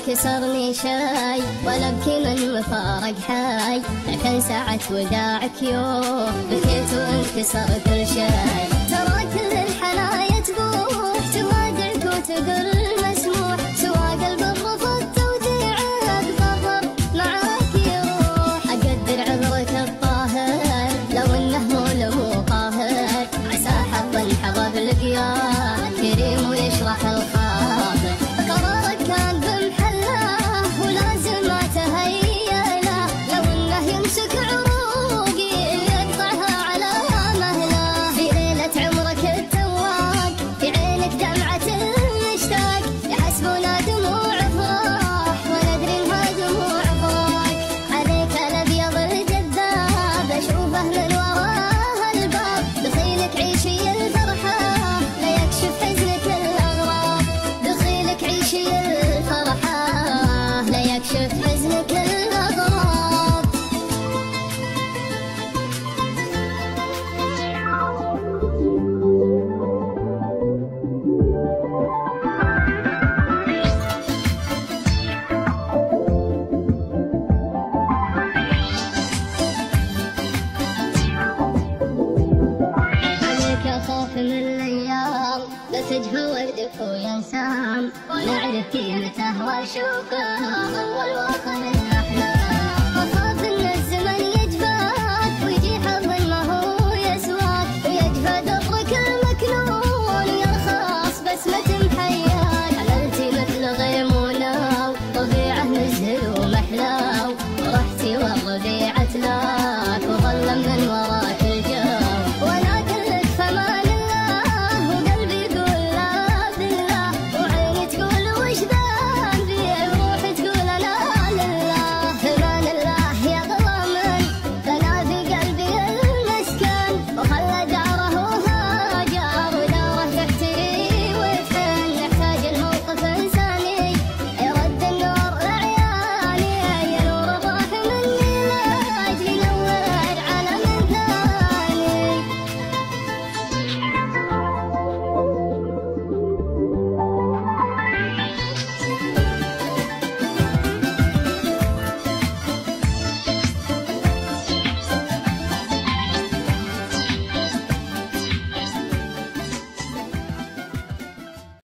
كسرني شاي ولا ابكي من مفارق حي، لكن ساعة وداعك يوم بكيت وانكسر كل شاي. ترى كل الحنايا تبوح توادعك وتقول مسموح، سوى قلب الرفض توديعك ضرر معاك يروح. اقدر عذرك الطاهر لو انه مو قاهر، عسى حظ انحضر لقياه كريم ويشرح الخاطر. قرارك كان بمحله ولازم ما تهيأ له، لو انه يمسك عروقي يقطعها على مهله. في ليلة عمرك التواق في عينك دمعة المشتاق، يحسبونا دموع افراح وندري انها دموع فراق. عليك الابيض الجذاب اشوفه من وراه الباب، دخيلك عيشي الفرحة لا يكشف حزنك الاغراب. دخيلك عيشي الفرحة لا يكشف حزنك الاغراب. عليك اخاف من الايام لا تجهى وردك وينسام، ونعرف قيمته واشوفه اول واخر.